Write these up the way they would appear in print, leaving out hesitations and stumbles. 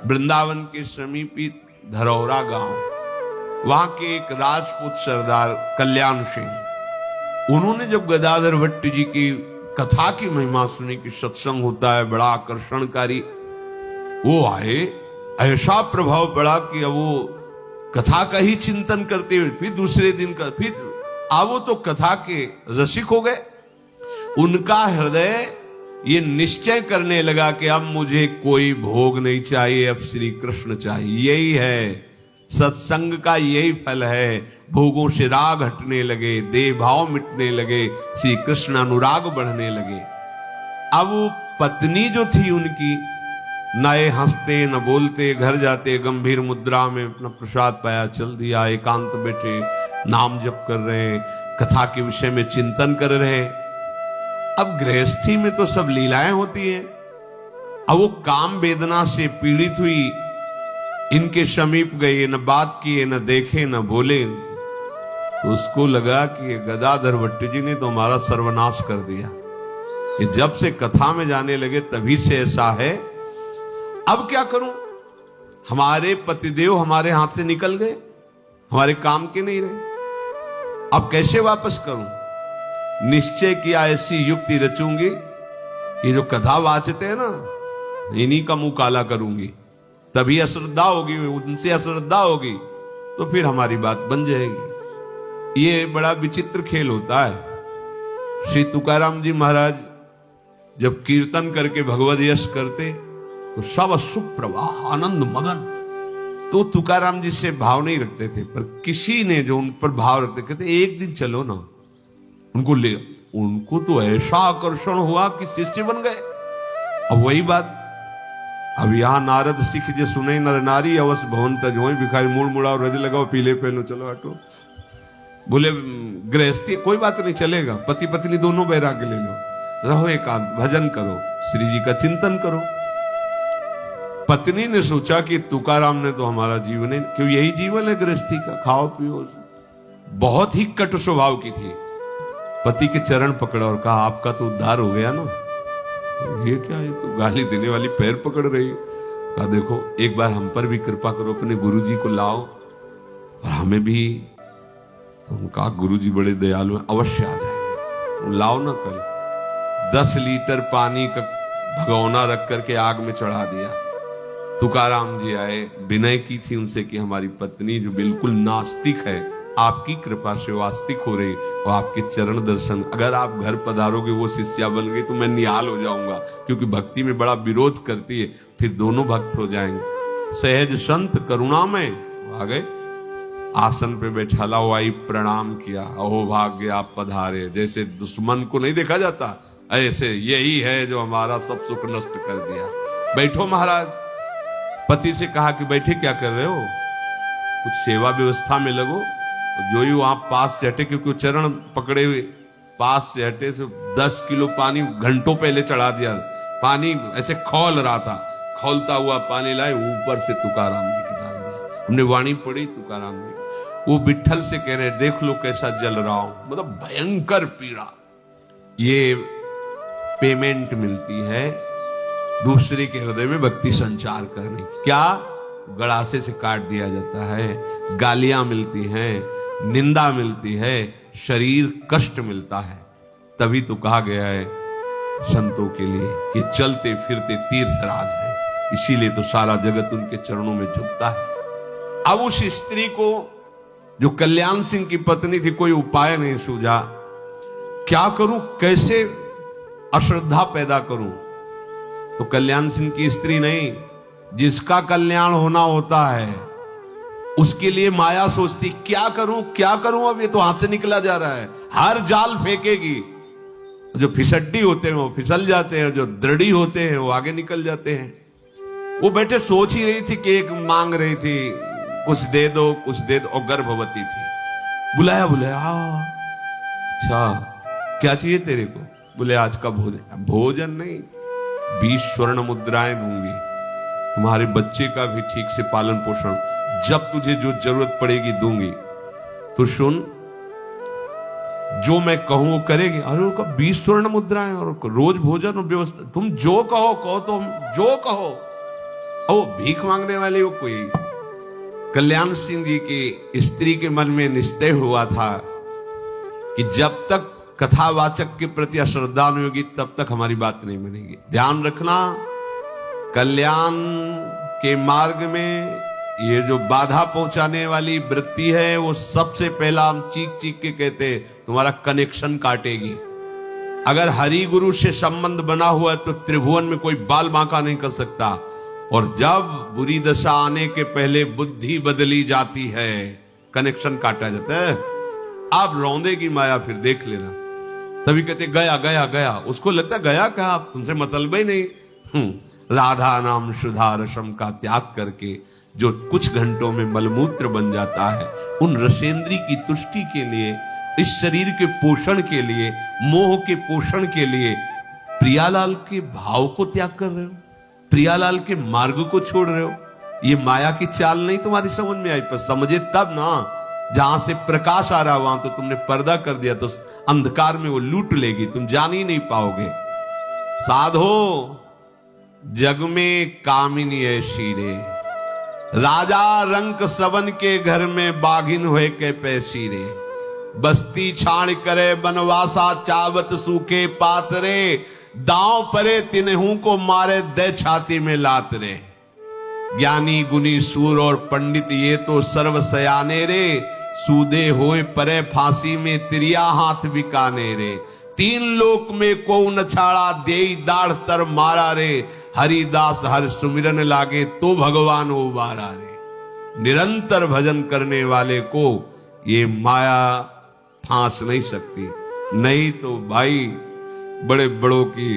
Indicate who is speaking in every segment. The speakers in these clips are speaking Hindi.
Speaker 1: वृंदावन के समीपी धरौरा गांव, वहां के एक राजपूत सरदार कल्याण सिंह, उन्होंने जब गदाधर भट्ट जी की कथा की महिमा सुनी कि सत्संग होता है बड़ा आकर्षणकारी, वो आए। ऐसा प्रभाव पड़ा कि अब वो कथा का ही चिंतन करते हुए फिर दूसरे दिन का फिर वो तो कथा के रसिक हो गए। उनका हृदय ये निश्चय करने लगा कि अब मुझे कोई भोग नहीं चाहिए, अब श्री कृष्ण चाहिए। यही है सत्संग का, यही फल है। भोगों से राग हटने लगे, देह भाव मिटने लगे, श्री कृष्ण अनुराग बढ़ने लगे। अब वो पत्नी जो थी उनकी, न ये हंसते न बोलते, घर जाते गंभीर मुद्रा में अपना प्रसाद पाया चल दिया, एकांत बैठे नाम जप कर रहे, कथा के विषय में चिंतन कर रहे। अब गृहस्थी में तो सब लीलाएं होती हैं। अब वो काम वेदना से पीड़ित हुई, इनके समीप गए, न बात किए, न देखे, न बोले। तो उसको लगा कि गदाधर भट्ट जी ने तो हमारा सर्वनाश कर दिया। ये जब से कथा में जाने लगे तभी से ऐसा है। अब क्या करूं? हमारे पतिदेव हमारे हाथ से निकल गए, हमारे काम के नहीं रहे। अब कैसे वापस करूं? निश्चय किया ऐसी युक्ति रचूंगी कि जो कथा वाचते हैं ना, इन्हीं का मुंह काला करूंगी, तभी अश्रद्धा होगी, उनसे अश्रद्धा होगी तो फिर हमारी बात बन जाएगी। ये बड़ा विचित्र खेल होता है। श्री तुकाराम जी महाराज जब कीर्तन करके भगवद यश करते तो सब सुप्रवाह आनंद मगन। तो तुकाराम जी से भाव नहीं रखते थे, पर किसी ने जो उन पर भाव रखते, कहते एक दिन चलो ना उनको ले। उनको तो ऐसा आकर्षण हुआ कि शिष्य बन गए। अब वही बात, अब यहां नारद सिख जे सुने नर नारी अवश्य भवन तज होई, भिखारी मूड़ मुड़ाओ रज लगाओ पीले पहनो चलो हटो। बोले गृहस्थी कोई बात नहीं, चलेगा, पति पत्नी दोनों बैराग्य ले लो, रहो एकांत, भजन करो, श्री जी का चिंतन करो। पत्नी ने सोचा कि तुकाराम ने तो हमारा जीवन है, क्यों यही जीवन है गृहस्थी का, खाओ पियो। बहुत ही कटु स्वभाव की थी। पति के चरण पकड़ा और कहा आपका तो उद्धार हो गया ना। ये क्या है, तो गाली देने वाली पैर पकड़ रही। कहा देखो एक बार हम पर भी कृपा करो, अपने गुरुजी को लाओ और हमें भी। तो कहा गुरुजी बड़े दयालु हैं, अवश्य आ जाएंगे, लाओ ना कल। 10 लीटर पानी का भगोना रख करके आग में चढ़ा दिया। तुकाराम जी आए, विनय की थी उनसे कि हमारी पत्नी जो बिल्कुल नास्तिक है, आपकी कृपा से वास्तिक हो रही, और आपके चरण दर्शन, अगर आप घर पधारोगे वो शिष्या बन गई तो मैं निहाल हो जाऊंगा, क्योंकि भक्ति में बड़ा विरोध करती है, फिर दोनों भक्त हो जाएंगे। सहज संत करुणामय आ गए, आसन पे बैठा लाओ आई, प्रणाम किया, अहो भाग्य आप पधारे। जैसे दुश्मन को नहीं देखा जाता, ऐसे यही है जो हमारा सब सुख नष्ट कर दिया। बैठो महाराज। पति से कहा कि बैठे क्या कर रहे हो, कुछ सेवा व्यवस्था में लगो। तो जो ही वहां पास से हटे, क्योंकि चरण पकड़े हुए, पास से हटे से 10 किलो पानी घंटों पहले चढ़ा दिया। पानी ऐसे खौल रहा था, खौलता हुआ पानी लाए, ऊपर से तुकाराम जी के डाल दिया। हमने वाणी पढ़ी तुकाराम जी, वो विठल से कह रहे देख लो कैसा जल रहा हूं, मतलब भयंकर पीड़ा। ये पेमेंट मिलती है दूसरे के हृदय में भक्ति संचार करने की। क्या? गड़ासे से काट दिया जाता है, गालियां मिलती हैं, निंदा मिलती है, शरीर कष्ट मिलता है। तभी तो कहा गया है संतों के लिए कि चलते फिरते तीर्थराज है, इसीलिए तो सारा जगत उनके चरणों में झुकता है। अब उस स्त्री को, जो कल्याण सिंह की पत्नी थी, कोई उपाय नहीं सूझा। क्या करूं, कैसे अश्रद्धा पैदा करूं? तो कल्याण सिंह की स्त्री नहीं, जिसका कल्याण होना होता है उसके लिए माया सोचती क्या करूं क्या करूं, अब ये तो हाथ से निकला जा रहा है। हर जाल फेंकेगी, जो फिसड्डी होते हैं वो फिसल जाते हैं, जो दृढ़ी होते हैं वो आगे निकल जाते हैं। वो बैठे सोच ही रही थी कि एक मांग रही थी कुछ दे दो कुछ दे दो, और गर्भवती थी। बुलाया अच्छा क्या चाहिए तेरे को? बोले आज का भोजन। भोजन नहीं, 20 स्वर्ण मुद्राएं दूंगी, तुम्हारे बच्चे का भी ठीक से पालन पोषण, जब तुझे जो जरूरत पड़ेगी दूंगी। तो सुन, जो मैं कहूं वो करेगी। अरे उनका 20 स्वर्ण मुद्राएं और रोज भोजन और व्यवस्था, तुम जो कहो तो जो कहो। वो भीख मांगने वाले वो कोई कल्याण सिंह जी की स्त्री के मन में निश्चय हुआ था कि जब तक कथावाचक के प्रति अश्रद्धा नहीं होगी तब तक हमारी बात नहीं बनेगी। ध्यान रखना, कल्याण के मार्ग में ये जो बाधा पहुंचाने वाली वृत्ति है वो सबसे पहला हम चीख चीख के कहते तुम्हारा कनेक्शन काटेगी। अगर हरि गुरु से संबंध बना हुआ है तो त्रिभुवन में कोई बाल बांका नहीं कर सकता। और जब बुरी दशा आने के पहले बुद्धि बदली जाती है, कनेक्शन काटा जाता है। आप रौंदे की माया फिर देख लेना, तभी कहते गया गया गया, उसको लगता गया क्या, आप तुमसे मतलब ही नहीं। राधा नाम सुधा रसम का त्याग करके जो कुछ घंटों में मलमूत्र बन जाता है, उन रसेंद्री की तुष्टि के लिए, इस शरीर के पोषण के लिए, मोह के पोषण के लिए प्रियालाल के भाव को त्याग कर रहे हो, प्रियालाल के मार्ग को छोड़ रहे हो। ये माया की चाल नहीं तुम्हारी समझ में आई, पर समझे तब ना। जहां से प्रकाश आ रहा वहां तो तुमने पर्दा कर दिया, तो अंधकार में वो लूट लेगी, तुम जान ही नहीं पाओगे। साधो जग में कामिनी ऐसी रे, राजा रंक सबन के घर में बाघिन हुए के पैसी रे। बस्ती छाण करे बनवासा चावत सूखे पातरे, दांव परे तिनहू को मारे दे छाती में लात रे। ज्ञानी गुनी सूर और पंडित ये तो सर्व सयाने रे, सूदे होए परे फांसी में तिरिया हाथ बिकाने रे। तीन लोक में को न छाड़ा देई दाढ़ तर मारा रे, हरिदास हर सुमिरन लागे तो भगवान उबारा रे। निरंतर भजन करने वाले को ये माया फांस नहीं सकती, नहीं तो भाई बड़े बड़ों की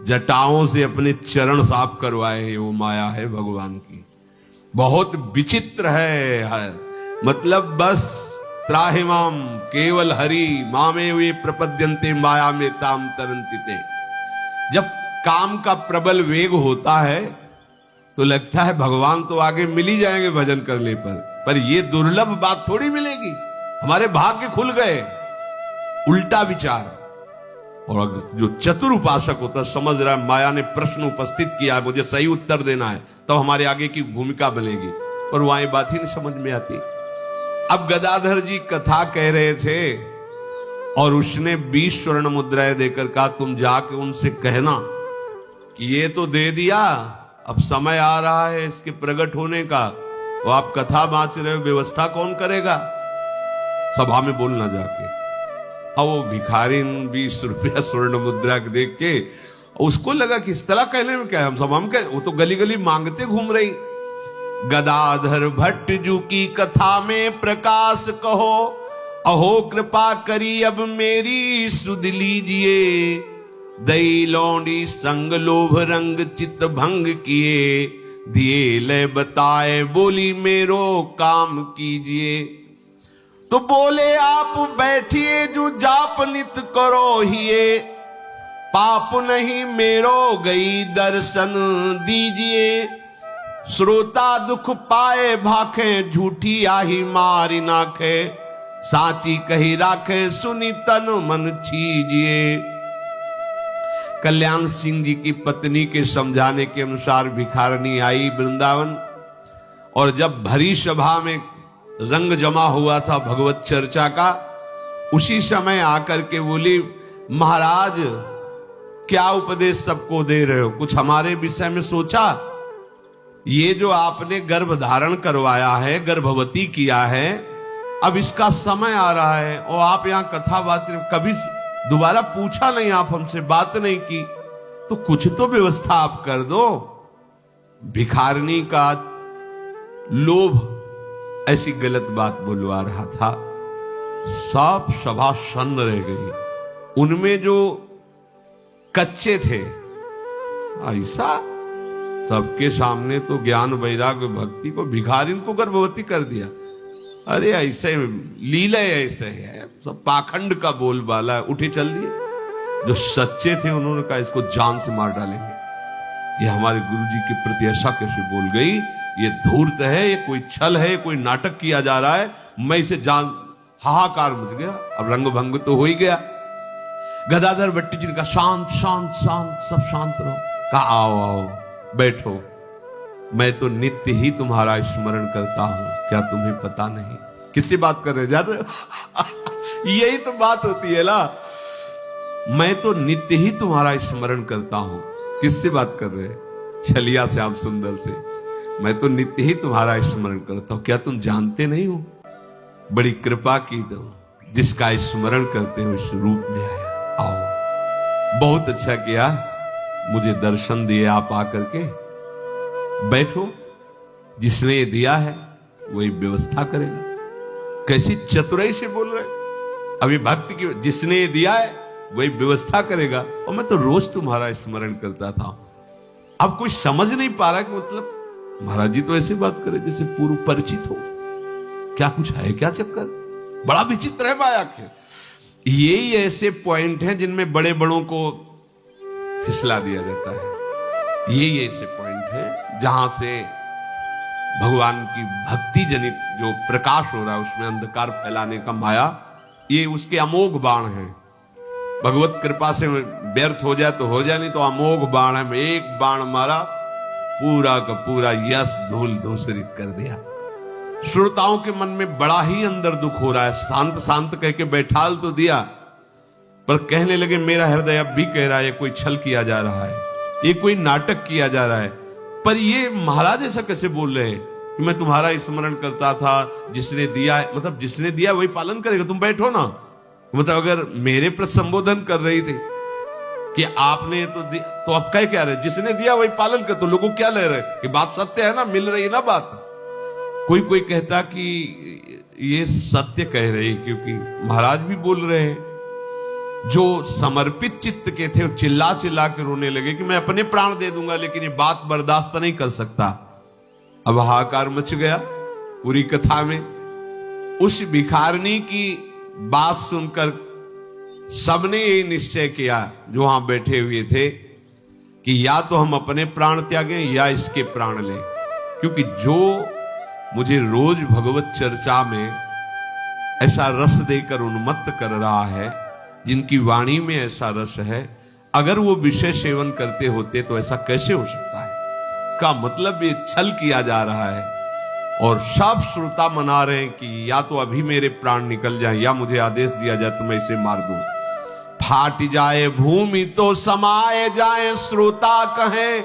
Speaker 1: जटाओं से अपने चरण साफ करवाए, वो माया है भगवान की। बहुत विचित्र है, मतलब बस त्राहिमाम केवल हरि मामे वे प्रपद्यन्ते माया में ताम तरंतिते। जब काम का प्रबल वेग होता है तो लगता है भगवान तो आगे मिल ही जाएंगे भजन करने पर ये दुर्लभ बात थोड़ी मिलेगी। हमारे भाग्य खुल गए, उल्टा विचार। और जो चतुर उपासक होता समझ रहा है माया ने प्रश्न उपस्थित किया, मुझे सही उत्तर देना है, तो हमारे आगे की भूमिका बनेगी, और वहां ये बात ही नहीं समझ में आती। अब गदाधर जी कथा कह रहे थे और उसने 20 स्वर्ण मुद्राएं देकर कहा तुम जाके उनसे कहना कि ये तो दे दिया, अब समय आ रहा है इसके प्रकट होने का, वो आप कथा बांच रहे हो, व्यवस्था कौन करेगा। सभा में बोलना जाके। अब वो भिखारी 20 रुपया स्वर्ण मुद्रा देख के उसको लगा कि इस तरह कहने में क्या है, हम सभा में, वो तो गली गली मांगते घूम रही। गदाधर भट्ट जू की कथा में प्रकाश कहो, अहो कृपा करी अब मेरी सुध लीजिए। दई लौंडी संग लोभ रंग चित्त भंग किए, दिए ले बताए बोली मेरो काम कीजिए। तो बोले आप बैठिए जो जाप नित करो हिए, पाप नहीं मेरो गई दर्शन दीजिए। श्रोता दुख पाए भाखे झूठी आही मारी नाखे, साची कही राखे सुनी तन मन छीजिए। कल्याण सिंह जी की पत्नी के समझाने के अनुसार भिखारनी आई वृंदावन, और जब भरी सभा में रंग जमा हुआ था भगवत चर्चा का, उसी समय आकर के बोली महाराज क्या उपदेश सबको दे रहे हो, कुछ हमारे विषय में सोचा। ये जो आपने गर्भ धारण करवाया है, गर्भवती किया है, अब इसका समय आ रहा है और आप यहां कथा बात कभी दोबारा पूछा नहीं, आप हमसे बात नहीं की, तो कुछ तो व्यवस्था आप कर दो। भिखारनी का लोभ ऐसी गलत बात बोलवा रहा था, सब सभा सन्न रह गई। उनमें जो कच्चे थे, ऐसा सबके सामने तो ज्ञान वैराग्य भक्ति को भिखारिन को गर्भवती कर दिया। अरे ऐसे लीला ऐसे है, सब पाखंड का बोलबाला है, उठे चल दिए। जो सच्चे थे उन्होंने कहा इसको जान से मार डालेंगे। ये हमारे गुरुजी के प्रति ऐसा कैसे बोल गई, ये धूर्त है, ये कोई छल है, कोई नाटक किया जा रहा है, मैं इसे जान। हाहाकार मच गया। अब रंग भंग तो हो ही गया। गदाधर भट्ट जी ने कहा शांत शांत शांत, सब शांत रहो। कहा आओ आओ बैठो। मैं तो नित्य ही तुम्हारा स्मरण करता हूं, क्या तुम्हें पता नहीं? किससे बात कर रहे जान रहे हो? यही तो बात होती है ना। मैं तो नित्य ही तुम्हारा स्मरण करता हूं। किससे बात कर रहे हैं? छलिया श्याम सुंदर से। मैं तो नित्य ही तुम्हारा स्मरण करता हूं, क्या तुम जानते नहीं हो? बड़ी कृपा की तो जिसका स्मरण करते हो इस रूप में आया। आओ, बहुत अच्छा किया, मुझे दर्शन दिए आप आकर के। बैठो, जिसने ये दिया है वही व्यवस्था करेगा। कैसी चतुराई से बोल रहे? अभी भक्ति की, जिसने ये दिया है वही व्यवस्था करेगा। और मैं तो रोज तुम्हारा स्मरण करता था। अब कोई समझ नहीं पा रहा कि मतलब महाराज जी तो ऐसे बात करे जैसे पूर्व परिचित हो। क्या कुछ है क्या चक्कर? बड़ा विचित्र है माया के। यही ऐसे पॉइंट हैं जिनमें बड़े बड़ों को फिसला दिया जाता है। यही ऐसे पॉइंट है जहां से भगवान की भक्ति जनित जो प्रकाश हो रहा है उसमें अंधकार फैलाने का माया, ये उसके अमोघ बाण हैं। भगवत कृपा से व्यर्थ हो जाए तो हो जाए, नहीं तो अमोघ बाण है। एक बाण मारा, पूरा का पूरा यश धूल धूसरित कर दिया। श्रोताओं के मन में बड़ा ही अंदर दुख हो रहा है। शांत शांत कह के बैठाल तो दिया, पर कहने लगे मेरा हृदय अब भी कह रहा है कोई छल किया जा रहा है, ये कोई नाटक किया जा रहा है। पर ये महाराज ऐसा कैसे बोल रहे हैं कि मैं तुम्हारा स्मरण करता था, जिसने दिया है, मतलब जिसने दिया वही पालन करेगा। तुम बैठो ना। मतलब अगर मेरे प्रति संबोधन कर रही थी कि आपने तो अब क्या रहे, जिसने दिया वही पालन कर, तो लोगों क्या ले रहे कि बात सत्य है ना, मिल रही ना बात। कोई कोई कहता कि ये सत्य कह रही, क्योंकि महाराज भी बोल रहे हैं। जो समर्पित चित्त के थे वो चिल्ला चिल्ला के रोने लगे कि मैं अपने प्राण दे दूंगा, लेकिन ये बात बर्दाश्त नहीं कर सकता। अब हाहाकार मच गया पूरी कथा में। उस भिखारिनी की बात सुनकर सबने ये निश्चय किया जो वहां बैठे हुए थे कि या तो हम अपने प्राण त्यागें या इसके प्राण लें, क्योंकि जो मुझे रोज भगवत चर्चा में ऐसा रस देकर उन्मत्त कर रहा है, जिनकी वाणी में ऐसा रस है, अगर वो विषय सेवन करते होते तो ऐसा कैसे हो सकता है? इसका मतलब ये छल किया जा रहा है। और सब श्रोता मना रहे हैं कि या तो अभी मेरे प्राण निकल जाए या मुझे आदेश दिया जाए तो मैं इसे मार दूं। फाट जाए भूमि तो समाये जाए, श्रोता कहें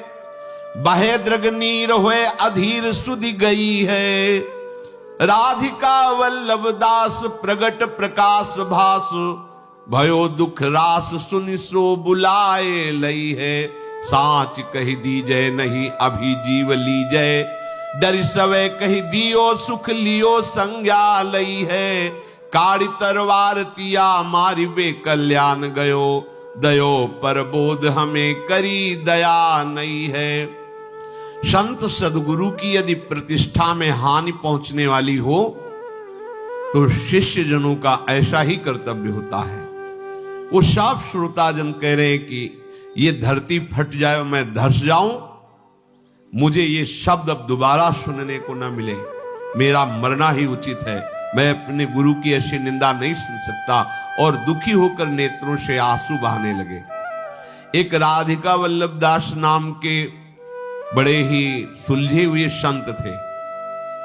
Speaker 1: बहे दृग नीर हुए अधीर सुधि गई है। राधिका वल्लभ दास प्रगट प्रकाश भास, भयो दुख रास सुनि सो बुलाए लई है। साच कही दीजय नहीं अभी जीव लीजय, डर सवे कही दियो सुख लियो संज्ञा लई है। काड़ी तरवार तिया मारी बे कल्याण गयो, दयो पर बोध हमें करी दया नहीं है। संत सदगुरु की यदि प्रतिष्ठा में हानि पहुंचने वाली हो तो शिष्य जनों का ऐसा ही कर्तव्य होता है। वो सब श्रोताजन कह रहे हैं कि ये धरती फट जाए और मैं धस जाऊं, मुझे ये शब्द अब दोबारा सुनने को ना मिले, मेरा मरना ही उचित है। मैं अपने गुरु की ऐसी निंदा नहीं सुन सकता। और दुखी होकर नेत्रों से आंसू बहाने लगे। एक राधिका वल्लभ दास नाम के बड़े ही सुलझे हुए संत थे।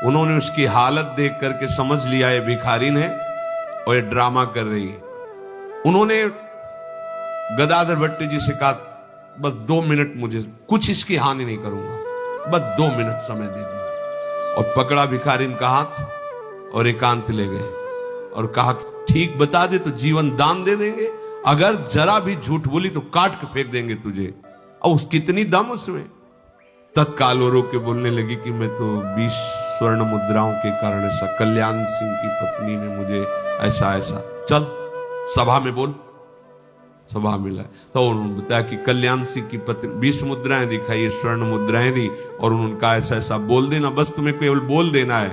Speaker 1: उन्होंने उसकी हालत देख करके समझ लिया ये भिखारिन है और ये ड्रामा कर रही है। उन्होंने गदाधर भट्ट जी से कहा बस 2 मिनट, मुझे कुछ इसकी हानि नहीं करूंगा, बस 2 मिनट समय दे दीजिए। और पकड़ा भिखारिन का हाथ और एकांत ले गए और कहा ठीक बता दे तो जीवन दान दे देंगे, अगर जरा भी झूठ बोली तो काट के फेंक देंगे तुझे। और कितनी दम उसमें। तत्काल वो रोक के बोलने लगी कि मैं तो 20 स्वर्ण मुद्राओं के कारण ऐसा, कल्याण सिंह की पत्नी ने मुझे ऐसा ऐसा, चल सभा में बोल। सभा मिला तो उन्होंने बताया कि कल्याण सिंह की पत्नी 20 मुद्राएं दिखाई, स्वर्ण मुद्राएं दी और उन्होंने कहा ऐसा ऐसा बोल देना, बस तुम्हें केवल बोल देना है।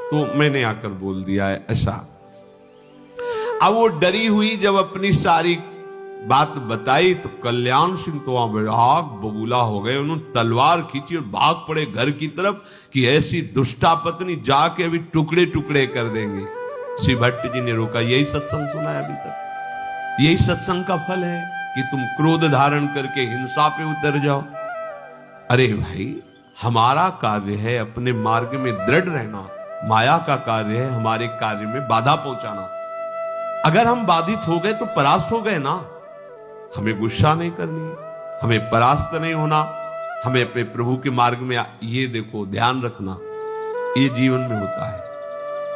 Speaker 1: तो मैंने आकर बोल दिया है ऐसा। अब वो डरी हुई जब अपनी सारी बात बताई तो कल्याण सिंह तो वहां आग बबूला हो गए। उन्होंने तलवार खींची और भाग पड़े घर की तरफ कि ऐसी दुष्टा पत्नी जाके अभी टुकड़े टुकड़े कर देंगे। श्री भट्ट जी ने रोका, यही सत्संग सुना है अभी तक, यही सत्संग का फल है कि तुम क्रोध धारण करके हिंसा पे उतर जाओ। अरे भाई, हमारा कार्य है अपने मार्ग में दृढ़ रहना, माया का कार्य है हमारे कार्य में बाधा पहुंचाना। अगर हम बाधित हो गए तो परास्त हो गए ना। हमें गुस्सा नहीं करनी, हमें परास्त नहीं होना, हमें अपने प्रभु के मार्ग में ये देखो ध्यान रखना, ये जीवन में होता है,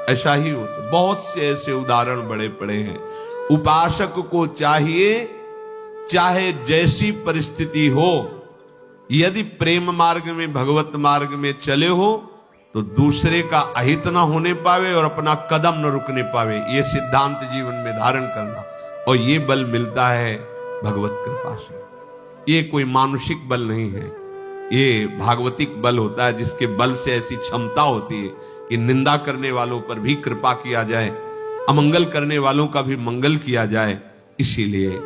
Speaker 1: ऐसा ही होता। बहुत से ऐसे उदाहरण बड़े पड़े हैं। उपासक को चाहिए चाहे जैसी परिस्थिति हो, यदि प्रेम मार्ग में भगवत मार्ग में चले हो तो दूसरे का अहित न होने पावे और अपना कदम न रुकने पावे, ये सिद्धांत जीवन में धारण करना। और ये बल मिलता है भगवत कृपा से। ये कोई मानुषिक बल नहीं है, ये भागवतिक बल होता है, जिसके बल से ऐसी क्षमता होती है कि निंदा करने वालों पर भी कृपा किया जाए, अमंगल करने वालों का भी मंगल किया जाए। इसीलिए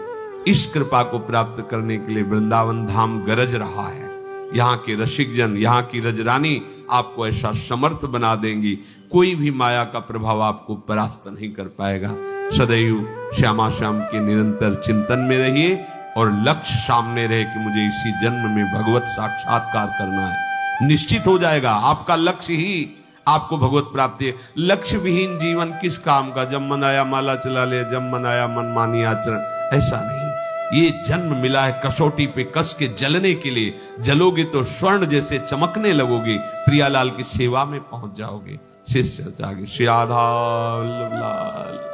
Speaker 1: इस कृपा को प्राप्त करने के लिए वृंदावन धाम गरज रहा है। यहाँ के रसिक जन, यहाँ की रजरानी आपको ऐसा समर्थ बना देंगी, कोई भी माया का प्रभाव आपको परास्त नहीं कर पाएगा। सदैव श्यामा श्याम के निरंतर चिंतन में रहिए और लक्ष्य सामने रहे कि मुझे इसी जन्म में भगवत साक्षात्कार करना है। निश्चित हो जाएगा, आपका लक्ष्य ही आपको भगवत प्राप्ति है। लक्ष्य विहीन जीवन किस काम का? जब मन आया माला चला ले, जब मन आया मन मानी आचरण, ऐसा नहीं। ये जन्म मिला है कसौटी पे कस के जलने के लिए। जलोगे तो स्वर्ण जैसे चमकने लगोगे, प्रियालाल की सेवा में पहुंच जाओगे। शिष्य जागे श्री राधा वल्लभ लाल।